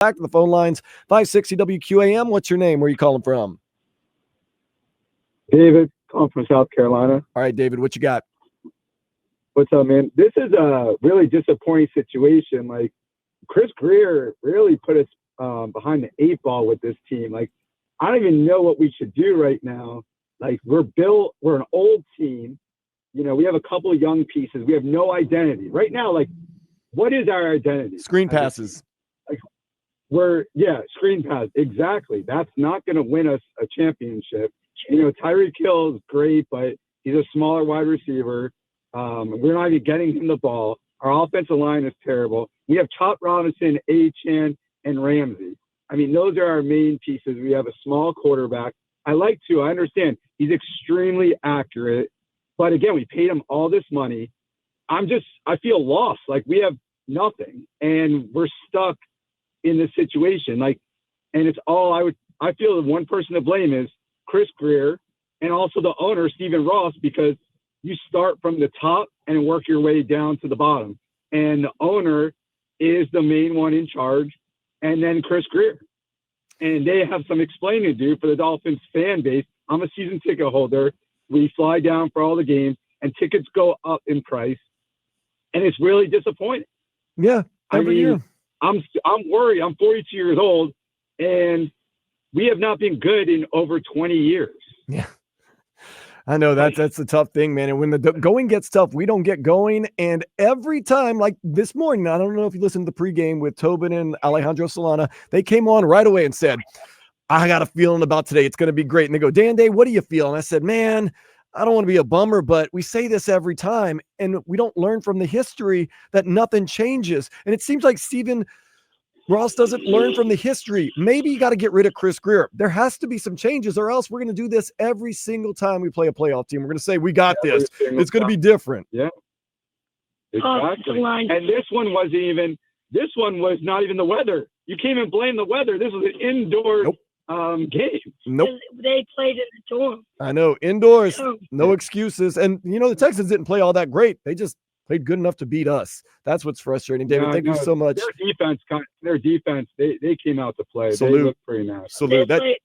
Back to the phone lines, 560 WQAM. What's your name? Where are you calling from? David, calling from South Carolina. All right, David, what you got? What's up, man? This is a really disappointing situation. Like, Chris Grier really put us behind the 8 ball with this team. Like, I don't even know what we should do right now. Like, we're an old team. You know, we have a couple of young pieces. We have no identity. Right now, like, what is our identity? Screen passes. Screen pass. Exactly. That's not going to win us a championship. You know, Tyreek Hill is great, but he's a smaller wide receiver. We're not even getting him the ball. Our offensive line is terrible. We have Chop Robinson, Achane, and Ramsey. I mean, those are our main pieces. We have a small quarterback. I understand he's extremely accurate. But again, we paid him all this money. I feel lost. Like, we have nothing, and we're stuck in this situation. Like, and it's all I feel the one person to blame is Chris Grier and also the owner, Stephen Ross, because you start from the top and work your way down to the bottom. And the owner is the main one in charge, and then Chris Grier. And they have some explaining to do for the Dolphins fan base. I'm a season ticket holder. We fly down for all the games, and tickets go up in price. And it's really disappointing. Yeah, every year. I'm worried. I'm 42 years old, and we have not been good in over 20 years. Yeah. I know that's the tough thing, man. And when the going gets tough, we don't get going. And every time, like this morning, I don't know if you listened to the pregame with Tobin and Alejandro Solana, they came on right away and said, I got a feeling about today. It's going to be great. And they go, Day, what do you feel? And I said, man, I don't want to be a bummer, but we say this every time, and we don't learn from the history that nothing changes. And it seems like Stephen Ross doesn't learn from the history. Maybe you got to get rid of Chris Grier. There has to be some changes, or else we're going to do this every single time we play a playoff team. We're going to say, we got this. It's going to be different. Yeah. Exactly. And this one was not even the weather. You can't even blame the weather. This was an indoor game. Nope. They played in the dorm. I know. Indoors. No excuses. And, you know, the Texans didn't play all that great. They just played good enough to beat us. That's what's frustrating. David, thank you so much. Their defense, they came out to play. Salute. They looked pretty nice. Salute. They're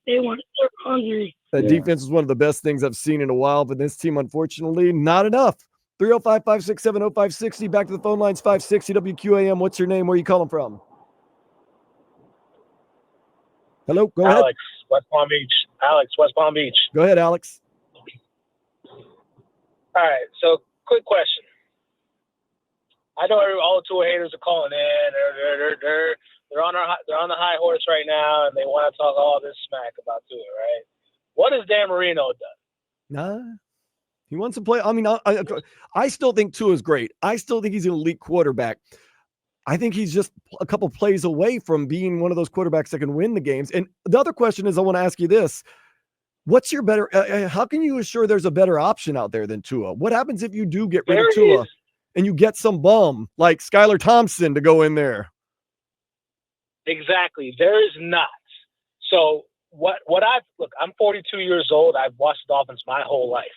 hungry. That defense is one of the best things I've seen in a while, but this team, unfortunately, not enough. 305-567-0560. Back to the phone lines, 560 WQAM. What's your name? Where are you calling from? Hello, go ahead. Alex, West Palm Beach. Go ahead, Alex. All right, so quick question. I know all the Tua haters are calling in. They're on the high horse right now, and they want to talk all this smack about Tua, right? What has Dan Marino done? He wants to play. I mean, I still think Tua is great. I still think he's an elite quarterback. I think he's just a couple plays away from being one of those quarterbacks that can win the games. And the other question is, I want to ask you this. What's your better how can you assure there's a better option out there than Tua? What happens if you do get rid of Tua and you get some bum like Skylar Thompson to go in there? Exactly. There is not. So I'm 42 years old. I've watched the Dolphins my whole life.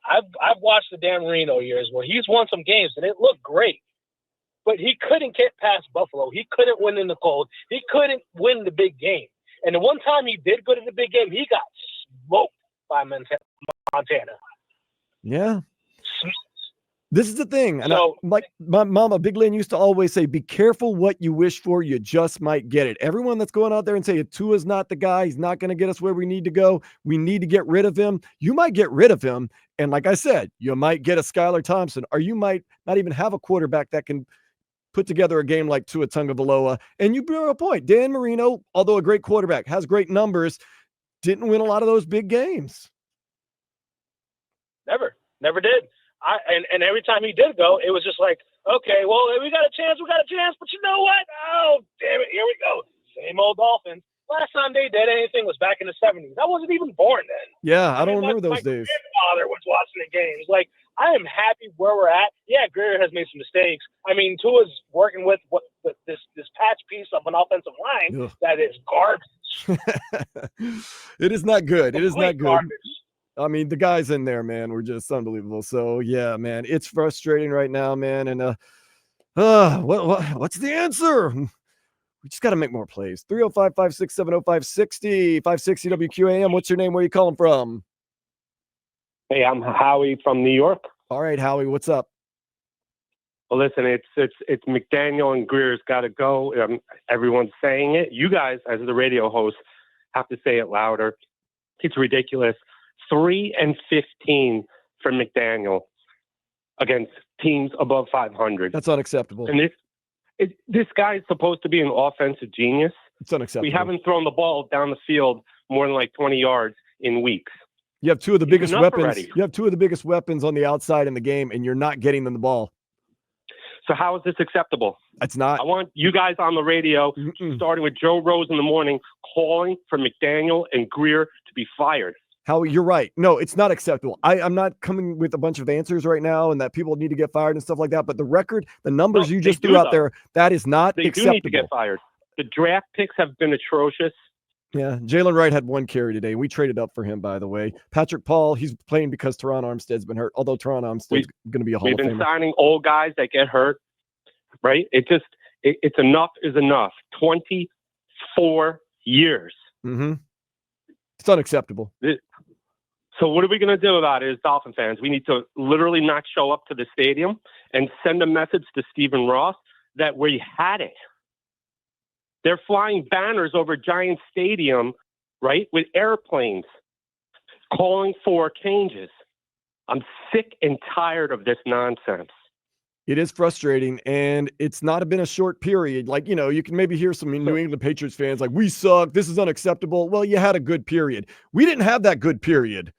I've watched the Dan Marino years where he's won some games and it looked great. But he couldn't get past Buffalo. He couldn't win in the cold. He couldn't win the big game. And the one time he did go to the big game, he got smoked by Montana. Yeah. This is the thing. And like my mama, Big Lynn, used to always say, be careful what you wish for. You just might get it. Everyone that's going out there and saying Tua's not the guy, he's not going to get us where we need to go, we need to get rid of him. You might get rid of him. And like I said, you might get a Skylar Thompson, or you might not even have a quarterback that can put together a game like Tua Tagovailoa. And you bring a point. Dan Marino, although a great quarterback, has great numbers, didn't win a lot of those big games. Never did. And every time he did go, it was just like, okay, well, we got a chance, but you know what? Oh, damn it, here we go. Same old Dolphins. Last time they did anything was back in the 70s. I wasn't even born then. Yeah, I don't remember those days. My grandfather was watching the games. Like, I am happy where we're at. Yeah, Grier has made some mistakes. I mean, Tua's working with this patch piece of an offensive line that is garbage. It is not good. It is not good. Garbage. I mean, the guys in there, man, were just unbelievable. So, yeah, man, it's frustrating right now, man. And what's the answer? We just got to make more plays. 305-567-0560, 560 WQAM. What's your name? Where are you calling from? Hey, I'm Howie from New York. All right, Howie, what's up? Well, listen, it's McDaniel and Grier's got to go. Everyone's saying it. You guys, as the radio host, have to say it louder. It's ridiculous. 3-15 for McDaniel against teams above 500. That's unacceptable. And this guy is supposed to be an offensive genius. It's unacceptable. We haven't thrown the ball down the field more than like 20 yards in weeks. You have two of the biggest weapons. Already. You have two of the biggest weapons on the outside in the game, and you're not getting them the ball. So how is this acceptable? It's not. I want you guys on the radio, starting with Joe Rose in the morning, calling for McDaniel and Grier to be fired. Howie, you're right. No, it's not acceptable. I'm not coming with a bunch of answers right now and that people need to get fired and stuff like that. But the record, the numbers you just threw out there, that is not acceptable. They do need to get fired. The draft picks have been atrocious. Yeah, Jalen Wright had 1 carry today. We traded up for him, by the way. Patrick Paul, he's playing because Teron Armstead's been hurt, although Teron Armstead's going to be a Hall of Famer. We've been signing old guys that get hurt, right? It's enough is enough. 24 years. Mm-hmm. It's unacceptable. So what are we going to do about it as Dolphin fans? We need to literally not show up to the stadium and send a message to Stephen Ross that we had it. They're flying banners over Giant Stadium, right, with airplanes calling for changes. I'm sick and tired of this nonsense. It is frustrating, and it's not been a short period. Like, you can maybe hear some New England Patriots fans like, we suck, this is unacceptable. Well, you had a good period. We didn't have that good period.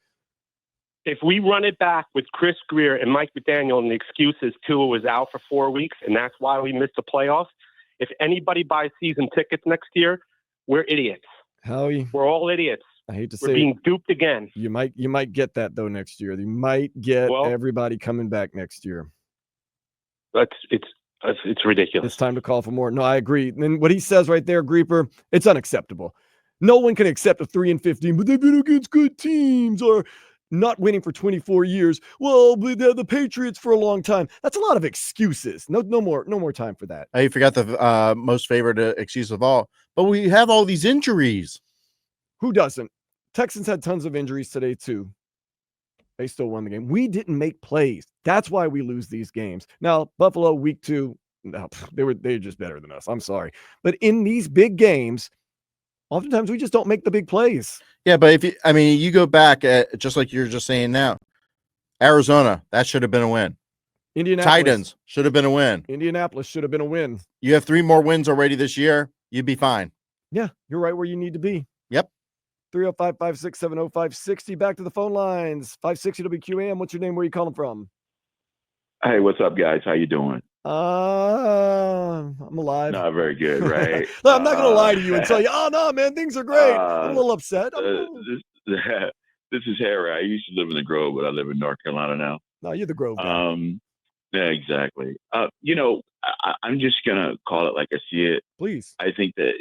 If we run it back with Chris Grier and Mike McDaniel, and the excuse is Tua was out for 4 weeks, and that's why we missed the playoffs, if anybody buys season tickets next year, we're idiots. Howie, we're all idiots. I hate to say we're being duped again. You might get that though next year. You might get everybody coming back next year. It's ridiculous. It's time to call for more. No, I agree. And what he says right there, Grieper, it's unacceptable. No one can accept a 3-15, but they've been against good teams or not winning for 24 years. Well, they're the Patriots for a long time. That's a lot of excuses. No more time for that. You forgot the most favorite excuse of all. But we have all these injuries. Who doesn't? Texans had tons of injuries today too. They still won the game. We didn't make plays. That's why we lose these games. Now, Buffalo week 2, no, they're just better than us. I'm sorry. But in these big games, oftentimes we just don't make the big plays. Yeah, but you go back at just like you're just saying now. Arizona, that should have been a win. Titans should have been a win. Indianapolis should have been a win. You have 3 more wins already this year. You'd be fine. Yeah, you're right where you need to be. Yep. 305-567-0560. Back to the phone lines. 560 WQAM. What's your name? Where are you calling from? Hey, what's up, guys? How you doing? I'm alive. Not very good, right? I'm not going to lie to you and tell you, oh, no, man, things are great. I'm a little upset. This is Harry. I used to live in the Grove, but I live in North Carolina now. No, you're the Grove guy. Yeah, exactly. I'm just going to call it like I see it. Please. I think that,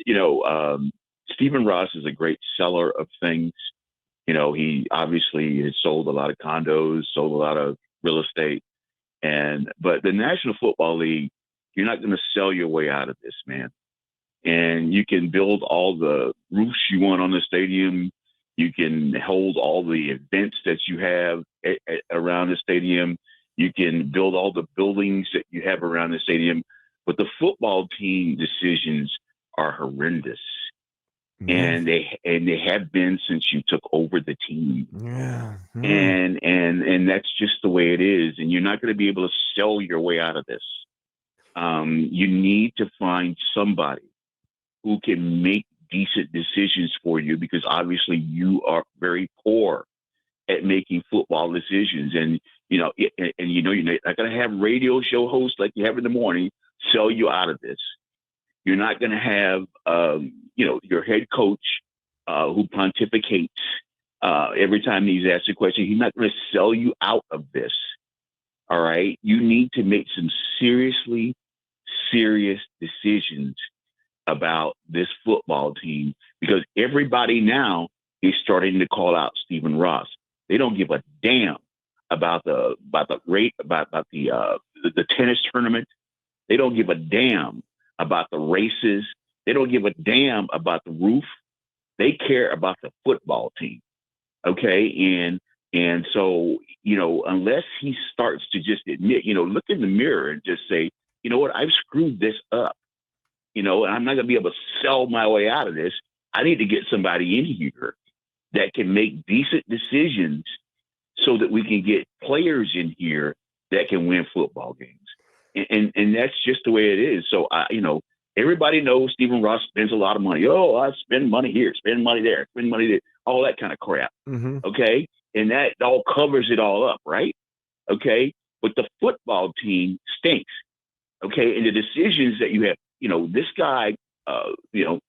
Stephen Ross is a great seller of things. He obviously has sold a lot of condos, sold a lot of real estate. But the National Football League, you're not going to sell your way out of this, man. And you can build all the roofs you want on the stadium. You can hold all the events that you have around the stadium. You can build all the buildings that you have around the stadium. But the football team decisions are horrendous. And they have been since you took over the team. Yeah. And that's just the way it is. And you're not going to be able to sell your way out of this. You need to find somebody who can make decent decisions for you, because obviously you are very poor at making football decisions. And you're not going to have radio show hosts like you have in the morning sell you out of this. You're not going to have, your head coach who pontificates every time he's asked a question. He's not going to sell you out of this. All right. You need to make some serious decisions about this football team, because everybody now is starting to call out Stephen Ross. They don't give a damn about the tennis tournament. They don't give a damn about the races. They don't give a damn about the roof. They care about the football team. Okay. And so, unless he starts to just admit, look in the mirror and just say, you know what, I've screwed this up, and I'm not going to be able to sell my way out of this. I need to get somebody in here that can make decent decisions so that we can get players in here that can win football games. And that's just the way it is. So, everybody knows Stephen Ross spends a lot of money. Oh, I spend money here, spend money there, spend money there, all that kind of crap. Mm-hmm. Okay. And that all covers it all up, right? Okay. But the football team stinks. Okay. And the decisions that you have, this guy, the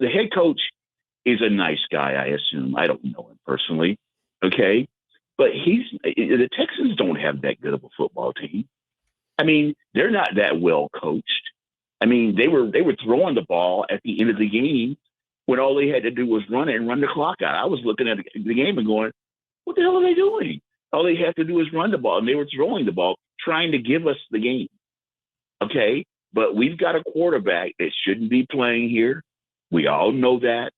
head coach is a nice guy, I assume. I don't know him personally. Okay. But the Texans don't have that good of a football team. I mean, they're not that well coached. I mean, they were throwing the ball at the end of the game when all they had to do was run it and run the clock out. I was looking at the game and going, what the hell are they doing? All they have to do is run the ball, and they were throwing the ball, trying to give us the game. Okay? But we've got a quarterback that shouldn't be playing here. We all know that.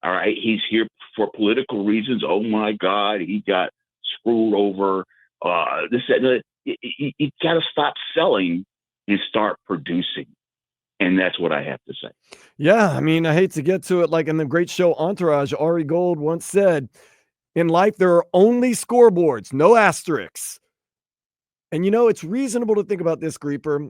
All right? He's here for political reasons. Oh, my God, he got screwed over. This, that, you got to stop selling and start producing. And that's what I have to say. Yeah, I mean, I hate to get to it. Like in the great show Entourage, Ari Gold once said, in life, there are only scoreboards, no asterisks. And it's reasonable to think about this, Creeper.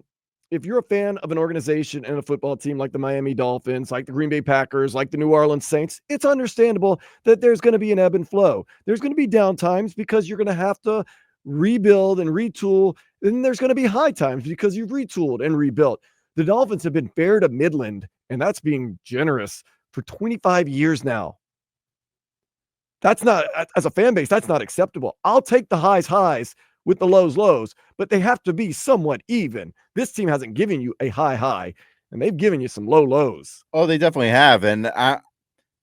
If you're a fan of an organization and a football team like the Miami Dolphins, like the Green Bay Packers, like the New Orleans Saints, it's understandable that there's going to be an ebb and flow. There's going to be down times because you're going to have to rebuild and retool. And there's going to be high times because you've retooled and rebuilt. The Dolphins have been fair to Midland, and that's being generous, for 25 years now. That's not, as a fan base, that's not acceptable. I'll take the highs with the lows, but they have to be somewhat even. This team hasn't given you a high, and they've given you some lows. Oh, they definitely have. And I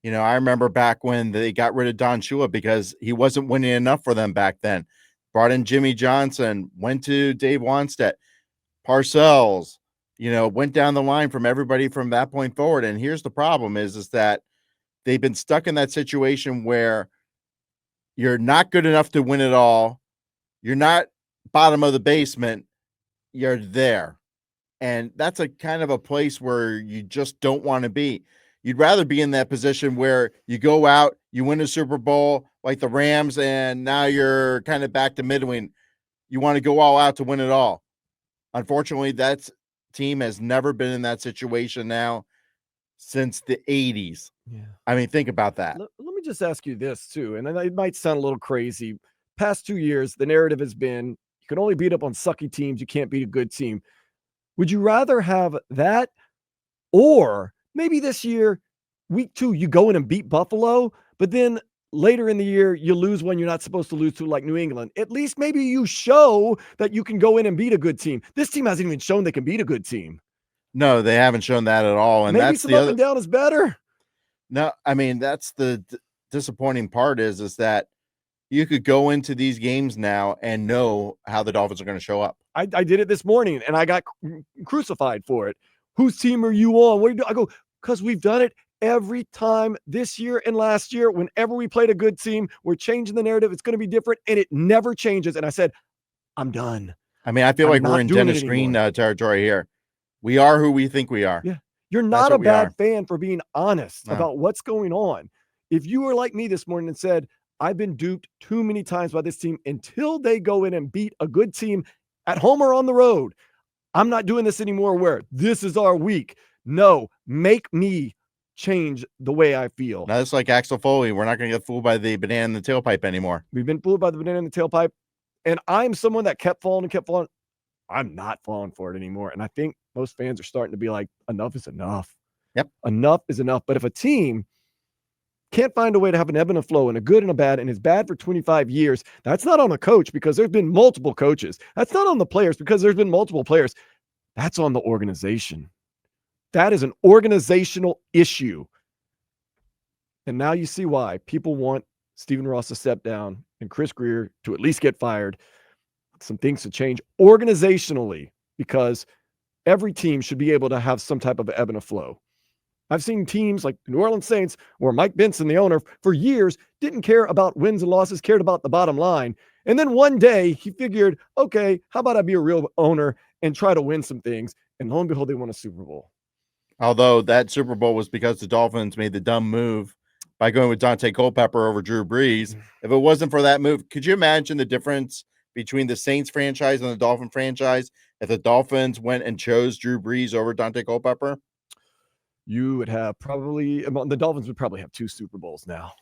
remember back when they got rid of Don Shula because he wasn't winning enough for them back then. Brought in Jimmy Johnson, went to Dave Wanstead, Parcells, went down the line from everybody from that point forward. And here's the problem is that they've been stuck in that situation where you're not good enough to win it all. You're not bottom of the basement. You're there. And that's a kind of a place where you just don't want to be. You'd rather be in that position where you go out, you win a Super Bowl like the Rams, and now you're kind of back to midway. You want to go all out to win it all. Unfortunately, that team has never been in that situation now since the 80s. Yeah. I mean, think about that. Let me just ask you this too, and it might sound a little crazy. Past 2 years, the narrative has been you can only beat up on sucky teams. You can't beat a good team. Would you rather have that, or maybe this year, week 2, you go in and beat Buffalo, but then later in the year, you lose one you're not supposed to lose to, like New England? At least maybe you show that you can go in and beat a good team. This team hasn't even shown they can beat a good team. No, they haven't shown that at all. And maybe that's some the up other and down is better. No, I mean, that's the disappointing part is that you could go into these games now and know how the Dolphins are going to show up. I did it this morning, and I got crucified for it. Whose team are you on? What do you do? I go, because we've done it every time this year and last year. Whenever we played a good team, we're changing the narrative. It's going to be different, and it never changes. And I said, I'm done. I mean, I feel like we're in Dennis Green territory here. We are who we think we are. Yeah. You're not a bad fan for being honest about what's going on. If you were like me this morning and said, I've been duped too many times by this team until they go in and beat a good team at home or on the road, I'm not doing this anymore where this is our week. No, make me change the way I feel. Now, it's like Axel Foley. We're not going to get fooled by the banana in the tailpipe anymore. We've been fooled by the banana in the tailpipe. And I'm someone that kept falling. I'm not falling for it anymore. And I think most fans are starting to be like, enough is enough. Yep. Enough is enough. But if a team can't find a way to have an ebb and a flow and a good and a bad, and is bad for 25 years, that's not on the coach because there's been multiple coaches. That's not on the players because there's been multiple players. That's on the organization. That is an organizational issue. And now you see why people want Stephen Ross to step down and Chris Grier to at least get fired. Some things to change organizationally because every team should be able to have some type of ebb and a flow. I've seen teams like the New Orleans Saints, where Mike Benson, the owner, for years didn't care about wins and losses, cared about the bottom line. And then one day he figured, okay, how about I be a real owner and try to win some things? And lo and behold, they won a Super Bowl. Although that Super Bowl was because the Dolphins made the dumb move by going with Dante Culpepper over Drew Brees. If it wasn't for that move, could you imagine the difference between the Saints franchise and the Dolphin franchise if the Dolphins went and chose Drew Brees over Dante Culpepper? You would have probably, the Dolphins would probably have 2 Super Bowls now.